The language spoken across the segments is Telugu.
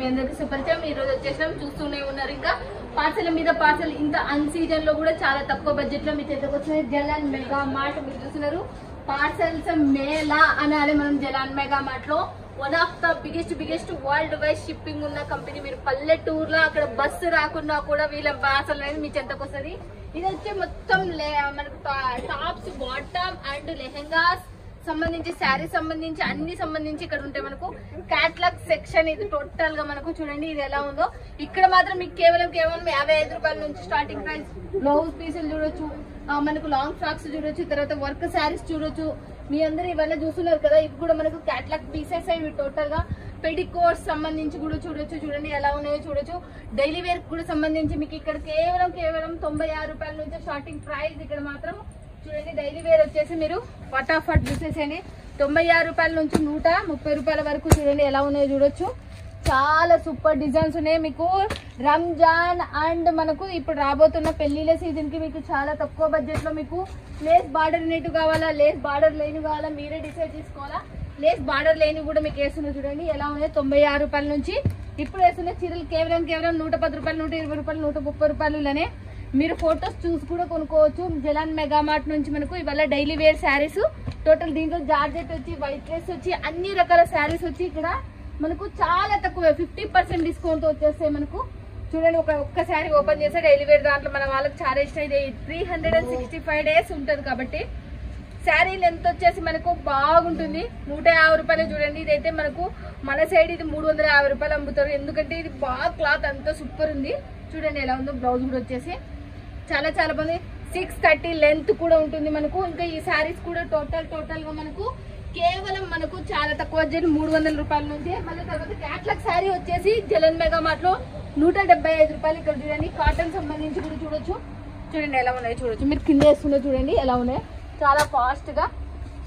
మీ అందరికి సుపరిచయం. ఈ రోజు వచ్చేసినాం, చూస్తూనే ఉన్నారు. ఇంకా పార్సల్ మీద పార్సల్ ఇంత అన్ సీజన్ లో కూడా చాలా తక్కువ బడ్జెట్ లో మీ చేతికి వచ్చినాయి. జలాన్ మెగా మార్ట్ మీరు చూస్తున్నారు. పార్సల్స్ మేళా అనాలి మనం. జలాన్ మెగా మార్ట్ లో one of the biggest world wide shipping ఉన్న కంపెనీ. మీరు పల్లెటూరులో అక్కడ బస్సు రాకున్నా కూడా వీళ్ళ పార్సల్ అనేది మీ చెంతకు వస్తుంది. ఇది వచ్చి మొత్తం మనకు టాప్స్, బాటమ్ అండ్ లెహెంగాస్ సంబంధించి, శారీస్ సంబంధించి, అన్ని సంబంధించి ఇక్కడ ఉంటాయి మనకు. క్యాట్లాగ్ సెక్షన్ ఇది టోటల్ గా మనకు. చూడండి ఇది ఎలా ఉందో. ఇక్కడ మాత్రం మీకు కేవలం 55 రూపాయల నుంచి స్టార్టింగ్ ప్రైస్. బ్లౌజ్ పీసులు చూడొచ్చు, మనకు లాంగ్ ఫ్రాక్స్ చూడొచ్చు, తర్వాత వర్క్ శారీస్ చూడొచ్చు. మీ అందరూ ఇవన్నీ చూస్తున్నారు కదా, ఇవి కూడా మనకు క్యాట్లాగ్ పీసెస్ ఇవి టోటల్ గా. పెడికోట్స్ సంబంధించి కూడా చూడొచ్చు. చూడండి ఎలా ఉన్నాయో చూడొచ్చు. డైలీ వేర్ కూడా సంబంధించి మీకు ఇక్కడ కేవలం 96 రూపాయల నుంచి స్టార్టింగ్ ప్రైస్. ఇక్కడ మాత్రం చూడండి డైలీ వేర్ వచ్చేసి మీరు ఫటాఫట్ చూసేసేయండి. 96 రూపాయల నుంచి 130 రూపాయల వరకు చూడండి ఎలా ఉన్నాయో చూడొచ్చు. చాలా సూపర్ డిజైన్స్ ఉన్నాయి. మీకు రంజాన్ అండ్ మనకు ఇప్పుడు రాబోతున్న పెళ్లిళ్ళ సీజన్ కి మీకు చాలా తక్కువ బడ్జెట్ లో మీకు లేస్ బార్డర్ నెట్ కావాలా, లేస్ బార్డర్ లేని కావాలా, మీరే డిసైడ్ చేసుకోవాలా. లేస్ బార్డర్ లేని కూడా మీకు వేస్తున్నా చూడండి ఎలా ఉన్నాయి. 96 రూపాయల నుంచి ఇప్పుడు వేస్తున్న చీరలు కేవలం 110 రూపాయలు, 120 రూపాయలు, 130 రూపాయలు. ఇలానే మీరు ఫొటోస్ చూసి కూడా కొనుక్కోవచ్చు. జలాన్ మెగా మార్ట్ నుంచి మనకు ఇవాళ డైలీ వేర్ శారీస్ టోటల్ దీంట్లో జార్జెట్ వచ్చి, వైట్ డ్రెస్ వచ్చి, అన్ని రకాల శారీస్ వచ్చి ఇక్కడ మనకు చాలా తక్కువ 50% డిస్కౌంట్ వచ్చేస్తాయి మనకు. చూడండి ఒక్క శారీ ఓపెన్ చేస్తే డైలీ వేర్ దాంట్లో మన వాళ్ళకి చాలా ఇష్టం. ఇది 365 డేస్ ఉంటుంది కాబట్టి శారీ లెంత్ వచ్చేసి మనకు బాగుంటుంది. 150 రూపాయలు చూడండి. ఇదైతే మనకు మన సైడ్ ఇది 350 రూపాయలు అమ్ముతారు. ఎందుకంటే ఇది బాగా క్లాత్ అంతా సూపర్ ఉంది. చూడండి ఎలా ఉందో. బ్లౌజ్ కూడా వచ్చేసి చాలా బాగుంది. 630 లెంత్ కూడా ఉంటుంది మనకు. ఇంకా ఈ శారీస్ కూడా టోటల్ గా మనకు కేవలం మనకు చాలా తక్కువ బడ్జెట్ 300 రూపాయల నుంచి. మళ్ళీ తర్వాత క్యాట్లాగ్ శారీ వచ్చేసి జలాన్ మెగా మార్ట్ లో 175 రూపాయలు. ఇక్కడ చూడండి కాటన్ సంబంధించి కూడా చూడొచ్చు. చూడండి ఎలా ఉన్నాయి చూడొచ్చు. మీరు కింద వేస్తున్నా చూడండి ఎలా ఉన్నాయి. చాలా ఫాస్ట్ గా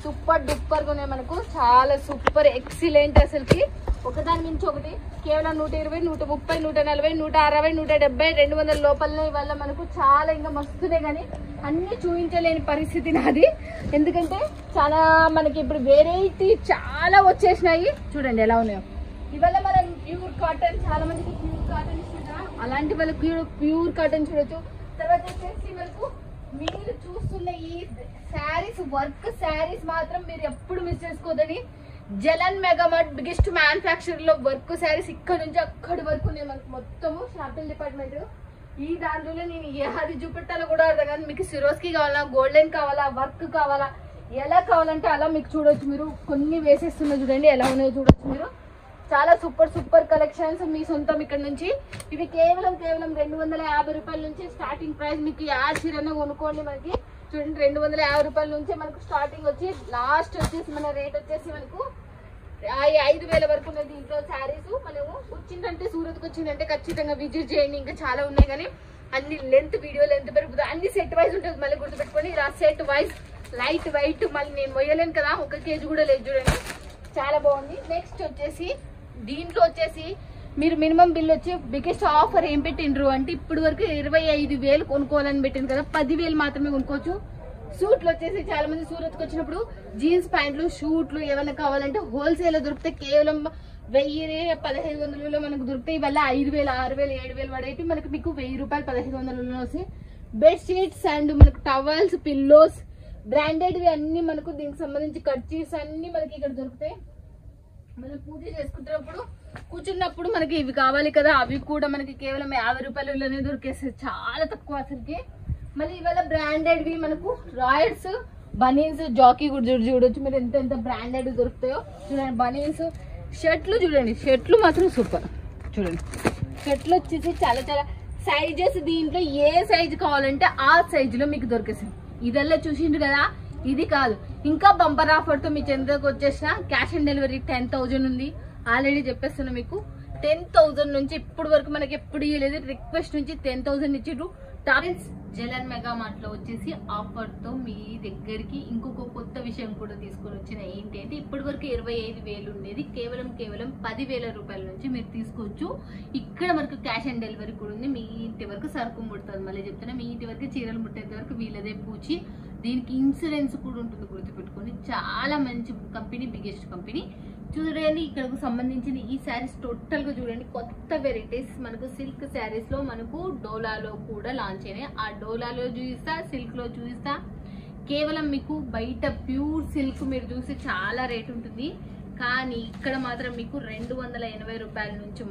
సూపర్ డూపర్ గా ఉన్నాయి మనకు. చాలా సూపర్ ఎక్సలెంట్ అసలుకి. ఒకదాని మించి ఒకటి. కేవలం 120, 130, 140, 160, 170, 200 లోపలనే ఇవాళ మనకు చాలా ఇంకా మస్తునే. కానీ అన్ని చూపించలేని పరిస్థితి నాది. ఎందుకంటే చాలా మనకి ఇప్పుడు వెరైటీ చాలా వచ్చేసినాయి. చూడండి ఎలా ఉన్నాయో. ఇవాళ మనం ప్యూర్ కాటన్, చాలా మందికి ప్యూర్ కాటన్ ఇస్తుంటారా, అలాంటి వాళ్ళకి ప్యూర్ కాటన్ చూడొచ్చు. తర్వాత వచ్చేసి మనకు మీరు చూస్తున్న ఈ శారీస్, వర్క్ శారీస్ మాత్రం మీరు ఎప్పుడు మిస్ చేసుకోదని. Jalan Mega Mart biggest manufacture లో వర్క్ శారీస్ ఇక్కడ నుంచి అక్కడి వరకు ఉన్నాయి మనకు. మొత్తము షాపింగ్ డిపార్ట్మెంట్. ఈ దాంట్లో నేను ఏది చూపెట్టాలో కూడా అర్థం కాదు. మీకు సిరోస్కి కావాలా, గోల్డెన్ కావాలా, వర్క్ కావాలా, ఎలా కావాలంటే అలా మీకు చూడొచ్చు. మీరు కొన్ని వేసేస్తున్నా చూడండి ఎలా ఉన్నాయో చూడొచ్చు మీరు. చాలా సూపర్ కలెక్షన్స్ మీ సొంతం ఇక్కడ నుంచి. ఇవి కేవలం 250 రూపాయల నుంచి స్టార్టింగ్ ప్రైస్. మీకు యా చీరన కొనుక్కోండి. మనకి చూడండి 250 రూపాయల నుంచి మనకు స్టార్టింగ్ వచ్చి లాస్ట్ వచ్చేసి మన రేట్ వచ్చేసి మనకు 5000 వరకు ఉన్నది దీంట్లో శారీస్. మనము వచ్చిందంటే సూరత్కి వచ్చిందంటే ఖచ్చితంగా విజిట్ చేయండి. ఇంకా చాలా ఉన్నాయి కానీ అన్ని వీడియో లెంత్ పెరుగుతుంది. అన్ని సెట్ వైజ్ ఉంటుంది. మళ్ళీ గుర్తుపెట్టుకొని ఇలా సెట్ వైజ్ లైట్ వెయిట్. మళ్ళీ నేను మొయ్యలేను కదా, 1 కేజీ కూడా లేదు. చూడండి చాలా బాగుంది. నెక్స్ట్ వచ్చేసి దీంట్లో వచ్చేసి మీరు మినిమం బిల్ వచ్చి బిగ్గెస్ట్ ఆఫర్ ఏం పెట్టిండ్రు అంటే ఇప్పుడు వరకు 25,000 కొనుక్కోవాలని పెట్టింది కదా, 10,000 మాత్రమే కొనుక్కోవచ్చు. సూట్లు వచ్చేసి చాలా మంది సూరత్కి వచ్చినప్పుడు జీన్స్ ప్యాంట్లు, షూట్లు ఏమైనా కావాలంటే హోల్సేల్ లో దొరుకుతాయి. కేవలం 1000-1500 మనకు దొరుకుతాయి. ఇవల్ల 5,000, 6,000, 7,000 పడేవి మనకి మీకు 1000 రూపాయలు 1500 వస్తాయి. బెడ్షీట్స్ అండ్ మనకు టవల్స్, పిల్లోస్ బ్రాండెడ్వి అన్ని మనకు దీనికి సంబంధించి కర్చీఫ్స్ అన్ని మనకి ఇక్కడ దొరుకుతాయి. మనం పూజ చేసుకుంటున్నప్పుడు కూర్చున్నప్పుడు మనకి ఇవి కావాలి కదా, అవి కూడా మనకి కేవలం 50 రూపాయలలోనే దొరికేస్తాయి. చాలా తక్కువ అసలుకి. మళ్ళీ ఇవాళ బ్రాండెడ్వి మనకు రాయల్స్, బనీన్స్, జాకీ కూడా చూడొచ్చు మీరు ఎంత బ్రాండెడ్ దొరుకుతాయో. చూడండి బనీన్స్, షర్ట్లు చూడండి. షర్ట్లు మాత్రం సూపర్. చూడండి షర్ట్లు వచ్చేసి చాలా సైజెస్. దీంట్లో ఏ సైజు కావాలంటే ఆ సైజులో మీకు దొరికేసాయి. ఇదల్లా చూసిండ్రు కదా, ఇది కాదు. ఇంకా బంపర్ ఆఫర్ తో మీ చెంతకు వచ్చేసిన క్యాష్ ఆన్ డెలివరీ 10,000 ఉంది. ఆల్రెడీ చెప్పేస్తున్నా మీకు 10,000 నుంచి ఇప్పుడు వరకు మనకి ఎప్పుడు ఇవ్వలేదు. రిక్వెస్ట్ నుంచి 10,000 ఇచ్చిండ్రు. టారెన్స్ జలాన్ మెగా మార్ట్ లో వచ్చేసి ఆఫర్ తో మీ దగ్గరికి ఇంకొక కొత్త విషయం కూడా తీసుకొని వచ్చిన. ఏంటి అంటే ఇప్పటి వరకు 25,000 ఉండేది కేవలం 10,000 రూపాయల నుంచి మీరు తీసుకోవచ్చు. ఇక్కడ మనకు క్యాష్ ఆన్ డెలివరీ కూడా ఉంది. మీ ఇంటి వరకు సరుకు ముడుతుంది. మళ్ళీ చెప్తున్నా, మీ ఇంటి వరకు చీరలు ముట్టేంత వరకు వీళ్ళదే పూచి. దీనికి ఇన్సూరెన్స్ కూడా ఉంటుంది, గుర్తుపెట్టుకోండి. చాలా మంచి కంపెనీ, బిగ్గెస్ట్ కంపెనీ. చూడండి ఇక్కడకు సంబంధించిన ఈ శారీస్ టోటల్ గా చూడండి కొత్త వెరైటీస్ మనకు సిల్క్ శారీస్ లో మనకు డోలాలో కూడా లాంచ్ అయినాయి. ఆ డోలాలో చూపిస్తా, సిల్క్ లో చూపిస్తా. కేవలం మీకు బయట ప్యూర్ సిల్క్ మీరు చూసి చాలా రేట్ ఉంటుంది, కానీ ఇక్కడ మాత్రం మీకు 280 రూపాయల నుంచి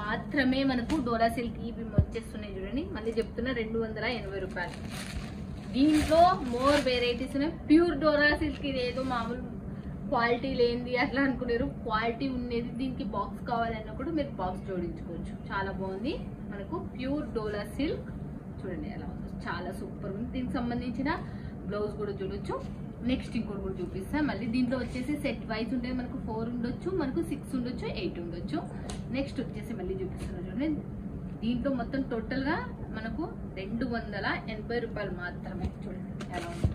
మాత్రమే మనకు డోలా సిల్క్ ఇవి వచ్చేస్తున్నాయి. చూడండి మళ్ళీ చెప్తున్నా 280 రూపాయలు. దీంట్లో మోర్ వెరైటీస్ ఉన్నాయి. ప్యూర్ డోలా సిల్క్ ఇది ఏదో మామూలు క్వాలిటీ లేనిది అట్లా అనుకున్నారు, క్వాలిటీ ఉండేది. దీనికి బాక్స్ కావాలన్నా కూడా మీరు బాక్స్ జోడించుకోవచ్చు. చాలా బాగుంది మనకు ప్యూర్ డోలా సిల్క్. చూడండి ఎలా ఉంది, చాలా సూపర్ ఉంది. దీనికి సంబంధించిన బ్లౌజ్ కూడా చూడొచ్చు. నెక్స్ట్ ఇంకోటి కూడా చూపిస్తా. మళ్ళీ దీంట్లో వచ్చేసి సెట్ వైజ్ ఉంటుంది. మనకు 4 ఉండొచ్చు, మనకు 6 ఉండొచ్చు, 8 ఉండొచ్చు. నెక్స్ట్ వచ్చేసి మళ్ళీ చూపిస్తాను చూడండి. దీంట్లో మొత్తం టోటల్ గా మనకు 280 రూపాయలు మాత్రమే. చూడండి ఎలా ఉంది,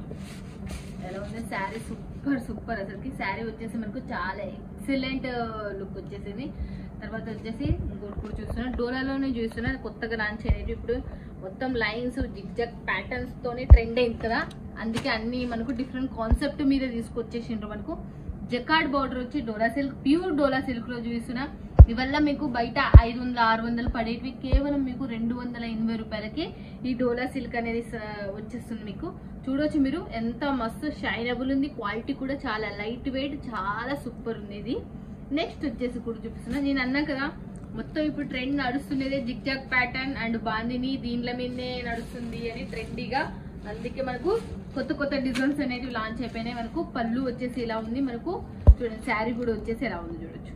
ఎలా ఉంది శారీ. సూపర్ సూపర్ అసలుకి. శారీ వచ్చేసి మనకు చాలా ఎక్సలెంట్ లుక్ వచ్చేసింది. తర్వాత వచ్చేసి ఇంకోటి కూడా చూస్తున్నా, డోలాలోనే చూస్తున్నా కొత్తగా లాంచ్ అయినవి. ఇప్పుడు మొత్తం లైన్స్ జిగ్జాగ్ ప్యాటర్న్స్ తోనే ట్రెండ్ అయింది కదా, అందుకే అన్ని మనకు డిఫరెంట్ కాన్సెప్ట్ మీద తీసుకొచ్చేసిండ్రు. మనకు జకార్డ్ బార్డర్ వచ్చి డోలా సిల్క్, ప్యూర్ డోలా సిల్క్ లో చూస్తున్నా. ఇవల్ల మీకు బయట 500-600 పడేటివి కేవలం మీకు 280 రూపాయలకి ఈ డోలా సిల్క్ అనేది వచ్చేస్తుంది. మీకు చూడొచ్చు మీరు ఎంత మస్తు షైనబుల్ ఉంది. క్వాలిటీ కూడా చాలా లైట్ వెయిట్, చాలా సూపర్ ఉంది ఇది. నెక్స్ట్ వచ్చేసి కూడా చూపిస్తున్నా. నేను అన్నా కదా మొత్తం ఇప్పుడు ట్రెండ్ నడుస్తున్నదే జిగ్జాగ్ ప్యాటర్న్ అండ్ బాందిని, దీనిల మీదే నడుస్తుంది అని ట్రెండీగా. అందుకే మనకు కొత్త కొత్త డిజైన్స్ అనేవి లాంచ్ అయిపోయినాయి. మనకు పళ్ళు వచ్చేసి ఇలా ఉంది. మనకు చూడండి శారీ కూడా వచ్చేసి ఎలా ఉంది చూడొచ్చు,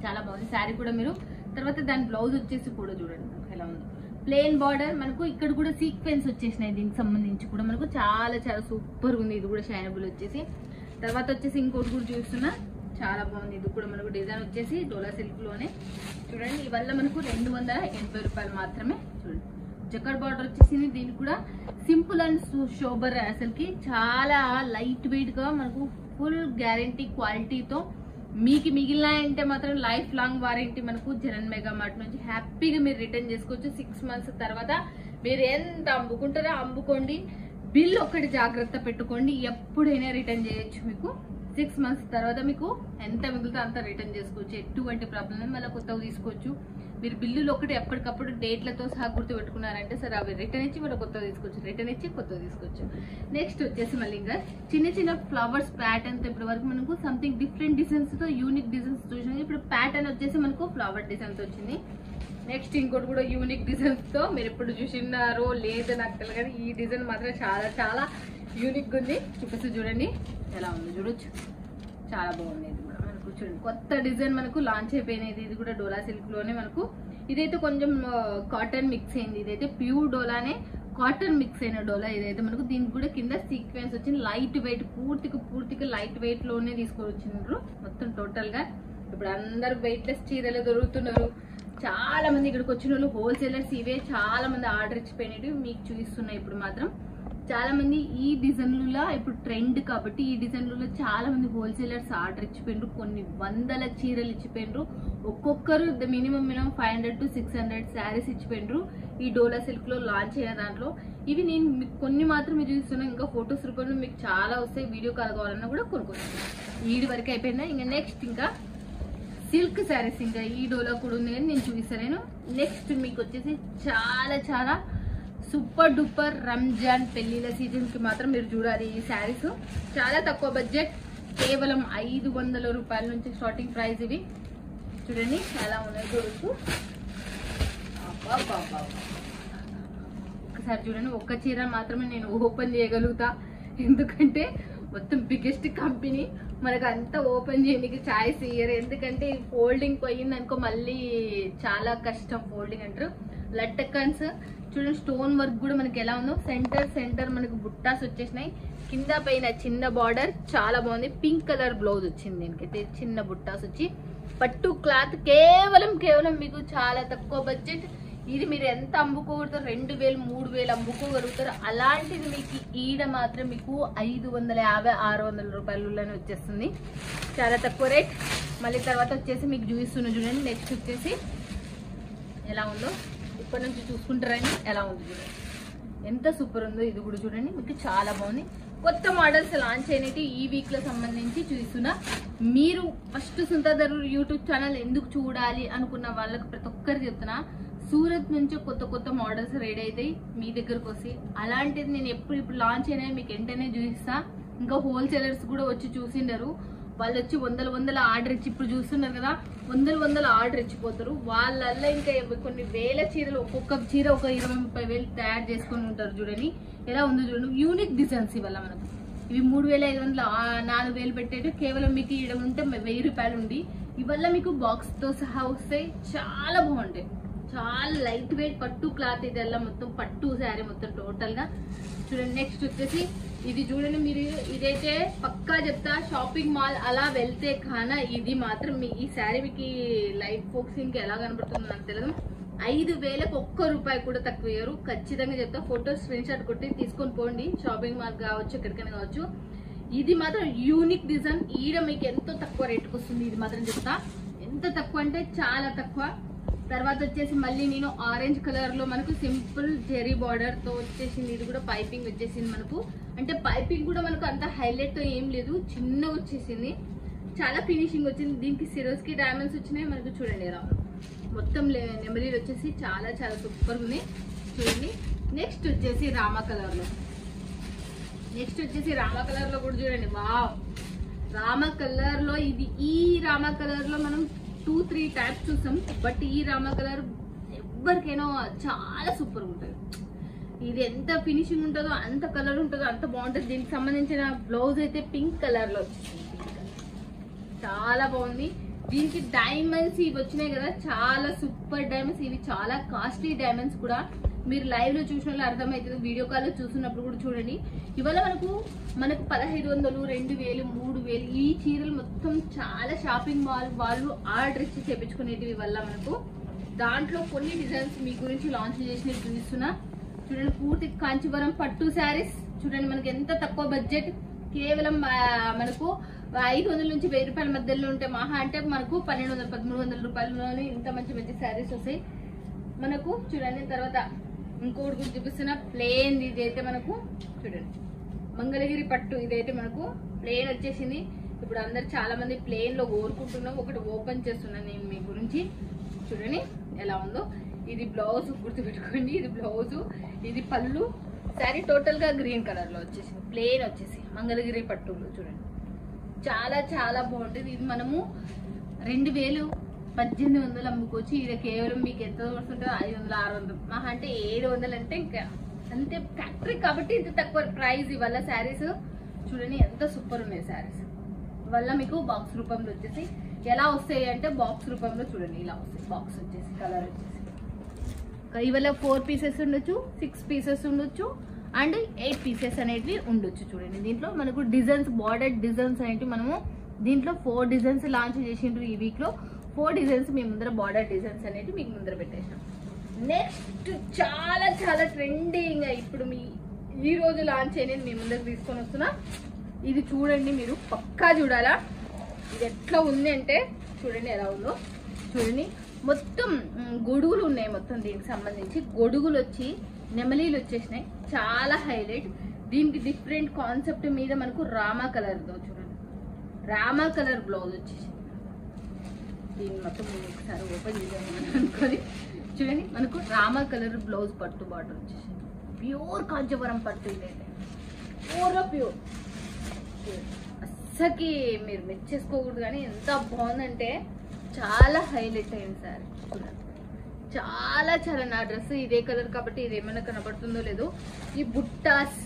చాలా బాగుంది శారీ కూడా మీరు. తర్వాత దాని బ్లౌజ్ వచ్చేసి కూడా చూడండి మనకు ఎలా ఉంది. ప్లెయిన్ బార్డర్ మనకు ఇక్కడ కూడా సీక్వెన్స్ వచ్చేసినాయి. దీనికి సంబంధించి కూడా మనకు చాలా చాలా సూపర్ ఉంది. ఇది కూడా షైనబుల్ వచ్చేసి. తర్వాత వచ్చేసి ఇంకోటి కూడా చూస్తున్నా, చాలా బాగుంది. ఇది కూడా మనకు డిజైన్ వచ్చేసి డోలా సిల్క్ లోనే. చూడండి ఇవల్ల మనకు 280 రూపాయలు మాత్రమే. చూడండి జకార్డ్ బార్డర్ వచ్చేసింది. దీనికి కూడా సింపుల్ అండ్ షోబర్ అసలుకి చాలా లైట్ వెయిట్ గా మనకు ఫుల్ గ్యారంటీ క్వాలిటీతో మీకు మిగిలినాయంటే మాత్రం లైఫ్ లాంగ్ వారంటీ మనకు జనన్ మెగా మార్ట్ నుంచి హ్యాపీగా మీరు రిటర్న్ చేసుకోవచ్చు. 6 మంత్స్ తర్వాత మీరు ఎంత అమ్ముకుంటారో అమ్ముకోండి, బిల్ ఒక్కటి జాగ్రత్త పెట్టుకోండి, ఎప్పుడైనా రిటర్న్ చేయొచ్చు. మీకు 6 మంత్స్ తర్వాత మీకు ఎంత మిగులుతో అంత రిటర్న్ చేసుకోవచ్చు, ఎటువంటి ప్రాబ్లం మళ్ళీ కొత్తగా తీసుకోవచ్చు. మీరు బిల్లులు ఒకటి ఎప్పటికప్పుడు డేట్లతో సహా గుర్తు పెట్టుకున్నారంటే సరే అవి రిటర్న్ ఇచ్చి మళ్ళీ కొత్తగా తీసుకోవచ్చు, రిటర్న్ ఇచ్చి కొత్తగా తీసుకోవచ్చు. నెక్స్ట్ వచ్చేసి మళ్ళీ ఇంకా చిన్న చిన్న ఫ్లవర్స్ ప్యాటర్న్స్. ఇప్పటి వరకు మనకు సంథింగ్ డిఫరెంట్ డిజైన్స్ తో యూనిక్ డిజైన్స్ చూసినాం. ఇప్పుడు ప్యాటర్న్ వచ్చేసి మనకు ఫ్లవర్ డిజైన్స్ వచ్చింది. నెక్స్ట్ ఇంకోటి కూడా యూనిక్ డిజైన్స్ తో మీరు ఎప్పుడు చూసినారో లేదో నాకు తెలియదు, కానీ ఈ డిజైన్ మాత్రం చాలా చాలా యూనిక్ ఉంది. చూపిస్తూ చూడండి ఎలా ఉంది చూడొచ్చు, చాలా బాగుంది. ఇది కూడా మనకు చూడండి కొత్త డిజైన్ మనకు లాంచ్ అయిపోయినది. ఇది కూడా డోలా సిల్క్ లోనే మనకు. ఇదైతే కొంచెం కాటన్ మిక్స్ అయింది, ఇదైతే ప్యూర్ డోలానే కాటన్ మిక్స్ అయిన డోలా ఇదైతే మనకు. దీనికి కూడా కింద సీక్వెన్స్ వచ్చింది. లైట్ వెయిట్, పూర్తిగా లైట్ వెయిట్ లోనే తీసుకొని వచ్చిండ్రు మొత్తం టోటల్ గా. ఇప్పుడు అందరు వెయిట్ లెస్ చీరలు దొరుకుతున్నారు. చాలా మంది ఇక్కడికి వచ్చిన వాళ్ళు హోల్సేలర్స్ ఇవే చాలా మంది ఆర్డర్ ఇచ్చిపోయినవి మీకు చూపిస్తున్నాయి. ఇప్పుడు మాత్రం చాలా మంది ఈ డిజైన్లలో ఇప్పుడు ట్రెండ్ కాబట్టి ఈ డిజైన్లలో చాలా మంది హోల్సేలర్స్ ఆర్డర్ ఇచ్చిపోయినరు. కొన్ని వందల చీరలు ఇచ్చిపోయినరు. ఒక్కొక్కరు మినిమం 500 to 600 శారీస్ ఇచ్చిపోయినరు ఈ డోలా సిల్క్ లో లాంచ్ అయిన దాంట్లో. ఇవి నేను మీకు కొన్ని మాత్రమే చూస్తున్నాను, ఇంకా ఫొటోస్ రూపంలో మీకు చాలా వస్తాయి. వీడియో కాల్ కావాలన్నా కూడా కొనుక్కోవచ్చు. వీడి వరకు అయిపోయిందా. ఇంకా నెక్స్ట్ ఇంకా సిల్క్ శారీస్ ఇంకా ఈ డోలా కూడా ఉంది కానీ నేను చూపిస్తాను. నెక్స్ట్ మీకు వచ్చేసి చాలా చాలా సూపర్ డూపర్ రంజాన్ పెళ్లిళ్ళ సీజన్ కి మాత్రం మీరు చూడాలి ఈ శారీస్. చాలా తక్కువ బడ్జెట్, కేవలం 500 రూపాయల నుంచి స్టార్టింగ్ ప్రైస్. ఇవి చూడండి ఎలా ఉన్నాయి చూడొచ్చు. ఒకసారి చూడండి, ఒక్క చీర మాత్రమే నేను ఓపెన్ చేయగలుగుతా, ఎందుకంటే మొత్తం బిగ్గెస్ట్ కంపెనీ మనకు అంతా ఓపెన్ చేయడానికి ఛాయిస్ ఇయ్యరు. ఎందుకంటే ఫోల్డింగ్ పోయింది అనుకో మళ్ళీ చాలా కష్టం. ఫోల్డింగ్ అంటారు. లట్టకన్స్ చూడండి, స్టోన్ వర్క్ కూడా మనకి ఎలా ఉందో. సెంటర్ మనకు బుట్టాస్ వచ్చేసినాయి. కింద పైన చిన్న బార్డర్ చాలా బాగుంది. పింక్ కలర్ బ్లౌజ్ వచ్చింది. దీనికైతే చిన్న బుట్టాస్ వచ్చి పట్టు క్లాత్ కేవలం మీకు చాలా తక్కువ బడ్జెట్. ఇది మీరు ఎంత అమ్ముకోగలుగుతారు, 2000-3000 అమ్ముకోగలుగుతారు. అలాంటిది మీకు ఈడ మాత్రం మీకు 550-600 రూపాయలలోనే వచ్చేస్తుంది. చాలా తక్కువ రేట్. మళ్ళీ తర్వాత వచ్చేసి మీకు చూపిస్తున్నా చూడండి. నెక్స్ట్ వచ్చేసి ఎలా ఉందో ఇప్పటి నుంచి చూసుకుంటారని ఎలా ఉంది చూడండి, ఎంత సూపర్ ఉందో. ఇది కూడా చూడండి మీకు చాలా బాగుంది. కొత్త మోడల్స్ లాంచ్ అయినట్టు ఈ వీక్ లో సంబంధించి చూస్తున్నా. మీరు ఫస్ట్ సుందర్ యూట్యూబ్ ఛానల్ ఎందుకు చూడాలి అనుకున్న వాళ్ళకి ప్రతి ఒక్కరు చెప్తున్నా, సూరత్ నుంచి కొత్త కొత్త మోడల్స్ రెడీ అవుతాయి మీ దగ్గరకు వస్తాయి. అలాంటిది నేను ఇప్పుడు లాంచ్ అయినా మీకు వెంటనే చూపిస్తా. ఇంకా హోల్సేలర్స్ కూడా వచ్చి చూసిండరు, వాళ్ళు వచ్చి వందల ఆర్డర్ ఇచ్చి, ఇప్పుడు చూస్తున్నారు కదా వందల ఆర్డర్ ఇచ్చిపోతారు. వాళ్ళల్లో ఇంకా కొన్ని వేల చీరలు, ఒక్కొక్క చీర ఒక 20-30 తయారు చేసుకుని ఉంటారు. చూడండి ఎలా ఉందో చూడండి, యూనిక్ డిజైన్స్. ఇవల్ల మనకు ఇవి 3500 4000 పెట్టేటు కేవలం మీకు ఇక్కడ ఉంటే 1000 రూపాయలు ఉంది. ఇవల్ల మీకు బాక్స్ తో సహా వస్తాయి, చాలా బాగుంటాయి. చాలా లైట్ వెయిట్ పట్టు క్లాత్, ఇదల్లా మొత్తం పట్టు శారీ మొత్తం టోటల్ గా చూడండి. నెక్స్ట్ వచ్చేసి ఇది చూడండి, మీరు ఇదైతే పక్కా చెప్తా, షాపింగ్ మాల్ అలా వెళ్తే కానా ఇది మాత్రం ఈ శారీ మీకు లైట్ ఫోక్సింగ్ ఎలా కనబడుతుందో నాకు తెలియదు. 5000కు ఒక్క రూపాయి కూడా తక్కువ ఇయ్యరు, ఖచ్చితంగా చెప్తా. ఫోటో స్క్రీన్ షాట్ కొట్టి తీసుకొని పోండి, షాపింగ్ మాల్ కావచ్చు ఎక్కడికైనా కావచ్చు. ఇది మాత్రం యూనిక్ డిజైన్, ఈడ మీకు ఎంతో తక్కువ రేటుకు వస్తుంది. ఇది మాత్రం చెప్తా, ఎంత తక్కువ అంటే చాలా తక్కువ. తర్వాత వచ్చేసి మళ్ళీ నేను ఆరెంజ్ కలర్ లో మనకు సింపుల్ జెరీ బార్డర్ తో వచ్చేసింది. ఇది కూడా పైపింగ్ వచ్చేసింది మనకు, అంటే పైపింగ్ కూడా మనకు అంత హైలైట్ తో ఏం లేదు, చిన్నగా వచ్చేసింది, చాలా ఫినిషింగ్ వచ్చింది. దీనికి సిరోస్ కి డైమండ్స్ వచ్చినాయి మనకు. చూడండి ఎలా మొత్తం నెమలీలు వచ్చేసి చాలా చాలా సూపర్ ఉంది చూడండి. నెక్స్ట్ వచ్చేసి రామా కలర్ లో కూడా చూడండి. వావ్, రామా కలర్ లో ఇది, ఈ రామా కలర్ లో మనం 2-3 టైప్స్ చూసాం, బట్ ఈ రామా కలర్ ఎవరికైనా చాలా సూపర్ ఉంటుంది. ఇది ఎంత ఫినిషింగ్ ఉంటుందో, అంత కలర్ ఉంటుందో అంత బాగుంటుంది. దీనికి సంబంధించిన బ్లౌజ్ అయితే పింక్ కలర్ లో వచ్చింది, చాలా బాగుంది. దీనికి డైమండ్స్ ఇవి వచ్చినాయి కదా, చాలా సూపర్ డైమండ్స్. ఇవి చాలా కాస్ట్లీ డైమండ్స్ కూడా, మీరు లైవ్ లో చూసిన వాళ్ళు అర్థమవుతుంది, వీడియో కాల్ లో చూసినప్పుడు కూడా చూడండి. ఇవాళ మనకు 1500, 2000, 3000 ఈ చీరలు మొత్తం చాలా షాపింగ్ మాల్ వాళ్ళు ఆర్డర్ ఇచ్చి చేపించుకునేటివి వల్ల మనకు. దాంట్లో కొన్ని డిజైన్స్ మీ గురించి లాంచ్ చేసినట్టు చూపిస్తున్నా చూడండి. పూర్తి కాంచీవరం పట్టు శారీస్ చూడండి, మనకి ఎంత తక్కువ బడ్జెట్, కేవలం మనకు 500 నుంచి 1000 రూపాయల మధ్యలో ఉంటే, మహా అంటే మనకు 1200-1300 రూపాయలలోనే ఇంత మంచి మంచి శారీస్ వస్తాయి మనకు. చూడండి తర్వాత ఇంకోటి కూడా చూపిస్తున్నా, ప్లేన్. ఇదైతే మనకు చూడండి మంగళగిరి పట్టు, ఇదైతే మనకు ప్లేన్ వచ్చేసింది. ఇప్పుడు అందరు చాలా మంది ప్లేన్ లో కోరుకుంటున్నాం, ఒకటి ఓపెన్ చేస్తున్నాను నేను మీ గురించి. చూడండి ఎలా ఉందో. ఇది బ్లౌజ్ గుర్తుపెట్టుకోండి, ఇది బ్లౌజ్, ఇది పళ్ళు. శారీ టోటల్ గా గ్రీన్ కలర్ లో వచ్చేసింది, ప్లేన్ వచ్చేసి మంగళగిరి పట్టులో చూడండి, చాలా చాలా బాగుంటుంది. ఇది మనము 2000-1800 అమ్ముకోవచ్చు. ఇది కేవలం మీకు ఎంత వస్తుంటుందో 500-600, మహా అంటే 700 అంటే ఇంకా అంతే. ఫ్యాక్టరీ కాబట్టి ఇంత తక్కువ ప్రైస్. ఇవల్ల శారీస్ చూడండి ఎంత సూపర్ ఉన్నాయి శారీస్. వల్ల మీకు బాక్స్ రూపంలో వచ్చేసి ఎలా వస్తాయి అంటే, బాక్స్ రూపంలో చూడండి ఇలా వస్తాయి. బాక్స్ వచ్చేసి కలర్ వచ్చేసి ఇవాళ 4 పీసెస్ ఉండొచ్చు, 6 పీసెస్ ఉండొచ్చు, అండ్ 8 పీసెస్ అనేటివి ఉండొచ్చు. చూడండి దీంట్లో మనకు డిజైన్స్, బార్డర్ డిజైన్స్ అనేవి మనము దీంట్లో 4 డిజైన్స్ లాంచ్ చేసిండ్రు ఈ వీక్ లో. 4 డిజైన్స్ మీ ముందర, బార్డర్ డిజైన్స్ అనేవి మీకు ముందర పెట్టేసాం. నెక్స్ట్ చాలా చాలా ట్రెండింగ్ ఇప్పుడు ఈ రోజు లాంచ్ అయినది మీ ముందర తీసుకొని వస్తున్నా. ఇది చూడండి, మీరు పక్కా చూడాలా. ఇది ఎట్లా ఉంది అంటే చూడండి ఎలా ఉందో. చూడండి మొత్తం గొడుగులు ఉన్నాయి, మొత్తం దీనికి సంబంధించి గొడుగులు వచ్చి నెమలీలు వచ్చేసినాయి, చాలా హైలైట్. దీనికి డిఫరెంట్ కాన్సెప్ట్ మీద మనకు రామా కలర్ తో చూడండి, రామా కలర్ బ్లౌజ్ వచ్చేసి. దీన్ని మొత్తం ఒకసారి ఓపెన్ చేద్దామని అనుకొని చూడండి, మనకు రామా కలర్ బ్లౌజ్ పట్టు బార్డర్ వచ్చేసి, ప్యూర్ కాంచీవరం పట్టు. ఇదైతే ప్యూర్ అస్సకి మీరు మెచ్చేసుకోకూడదు, కానీ ఎంత బాగుందంటే చాలా హైలైట్ అయింది సార్. చూడండి చాలా చాలా. నా డ్రెస్ ఇదే కలర్ కాబట్టి ఇది ఏమైనా కనబడుతుందో లేదో. ఈ బుట్టాస్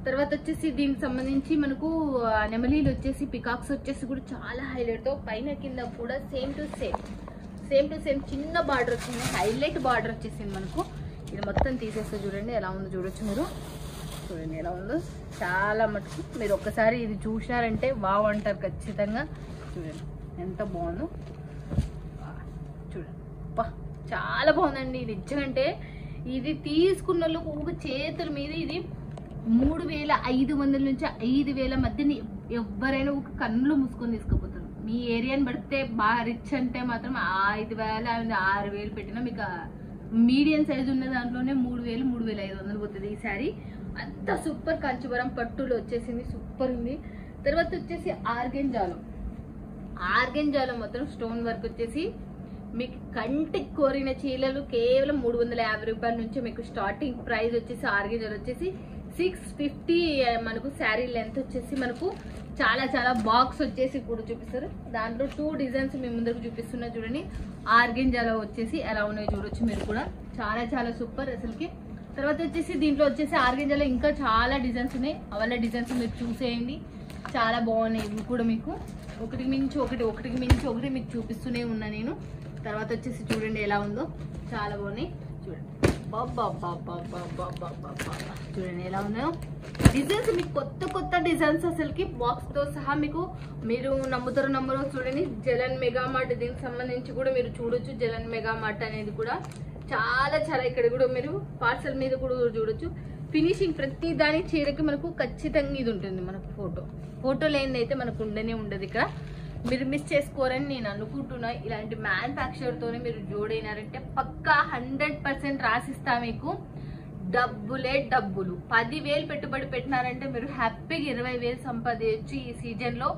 తర్వాత వచ్చేసి దీనికి సంబంధించి మనకు నెమలీలు వచ్చేసి, పికాక్స్ వచ్చేసి కూడా చాలా హైలైట్ తో, పైన కింద కూడా సేమ్ టు సేమ్ చిన్న బార్డర్ వచ్చింది, హైలైట్ బార్డర్ వచ్చేసింది మనకు. ఇది మొత్తం తీసేస్తే చూడండి ఎలా ఉందో, చూడొచ్చు మీరు. చూడండి ఎలా ఉందో, చాలా మటుకు మీరు ఒక్కసారి ఇది చూసినారంటే వావ్ అంటారు ఖచ్చితంగా. చూడండి ఎంత బాగుందో, చూడండి చాలా బాగుందండి. ఇది నిజంటే ఇది తీసుకున్న వాళ్ళకు ఒక చేతుల మీద ఇది 3500 నుంచి 5000 మధ్యని ఎవరైనా ఒక కన్నులు మూసుకొని తీసుకుపోతారు. మీ ఏరియాని పడితే బాగా రిచ్ అంటే మాత్రం 5000 6000 పెట్టినా మీకు మీడియం సైజ్ ఉన్న దాంట్లోనే 3000 3500 పోతుంది ఈ శారీ. అంత సూపర్ కాంచీవరం పట్టులో వచ్చేసింది, సూపర్ ఉంది. తర్వాత వచ్చేసి ఆర్గెంజాలో మొత్తం స్టోన్ వర్క్ వచ్చేసి మీకు కంటికి కోరిన చీరలు కేవలం 350 రూపాయల నుంచి మీకు స్టార్టింగ్ ప్రైస్ వచ్చేసి ఆర్గెంజాలో వచ్చేసి 650. మనకు శారీ లెంత్ వచ్చేసి మనకు చాలా చాలా బాక్స్ వచ్చేసి కూడా చూపిస్తారు. దాంట్లో 2 డిజైన్స్ మీ ముందుకు చూపిస్తున్నా చూడండి. ఆర్గెంజాలో వచ్చేసి ఎలా ఉన్నాయో చూడొచ్చు మీరు కూడా, చాలా చాలా సూపర్ అసలుకి. తర్వాత వచ్చేసి దీంట్లో వచ్చేసి ఆర్గెంజాలో ఇంకా చాలా డిజైన్స్ ఉన్నాయి, అవన్నీ డిజైన్స్ మీరు చూసేయండి, చాలా బాగున్నాయి. ఇవి కూడా మీకు ఒకటికి మించి ఒకటి మీకు చూపిస్తూనే ఉన్నా నేను. తర్వాత వచ్చేసి చూడండి ఎలా ఉందో, చాలా బాగున్నాయి చూడండి. చూడండి ఎలా ఉన్నాయో డిజైన్స్, మీకు కొత్త డిజైన్స్ అసలుకి బాక్స్ తో సహా మీకు. మీరు నమ్ముతారో నమ్మరో చూడండి, జలన్ మెగా మార్ట్ దీనికి సంబంధించి కూడా మీరు చూడొచ్చు. జలన్ మెగా మార్ట్ అనేది కూడా చాలా చాలా ఇక్కడ కూడా మీరు పార్సల్ మీద కూడా చూడొచ్చు. ఫినిషింగ్ ప్రతి దాని చీరకి మనకు ఖచ్చితంగా ఇది ఉంటుంది. మనకు ఫోటో లేనిదైతే మనకు ఉండదు ఇక్కడ. మీరు మిస్ చేసుకోరని నేను అనుకుంటున్నా. ఇలాంటి మ్యానుఫ్యాక్చర్ తోనే మీరు జోడైనారంటే పక్కా 100% రాసిస్తా మీకు. డబ్బులు 10,000 పెట్టుబడి పెట్టినారంటే మీరు హ్యాపీగా 20,000 సంపాదించు ఈ సీజన్ లో.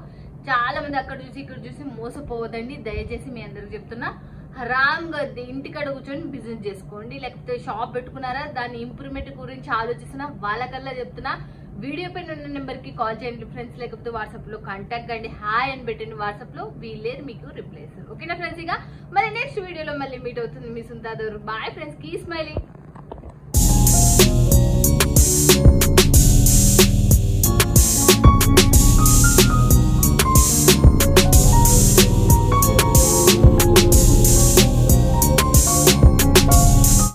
చాలా మంది అక్కడ చూసి ఇక్కడ చూసి మోసపోవద్దండి, దయచేసి మీ అందరికి చెప్తున్నా. హరామ్గా ఇంటికాడ కూర్చొని బిజినెస్ చేసుకోండి, లేకపోతే షాప్ పెట్టుకున్నారా దాని ఇంప్రూవ్మెంట్ గురించి ఆలోచిస్తున్నా వాళ్ళకల్లా చెప్తున్నా. వీడియో పైన ఉన్న నెంబర్ కి కాల్ చేయండి ఫ్రెండ్స్, లేకపోతే వాట్సాప్ లో కాంటాక్ట్ కండి. హాయ్ అని పెట్టండి వాట్సాప్ లో, వీళ్ళేది మీకు రిప్లై ఇస్తారు. ఓకేనా ఫ్రెండ్స్? ఇక మరి నెక్స్ట్ వీడియోలో మళ్ళీ మీట్ అవుతుంది మీ సుంతాదూర్. Bye friends, keep smiling.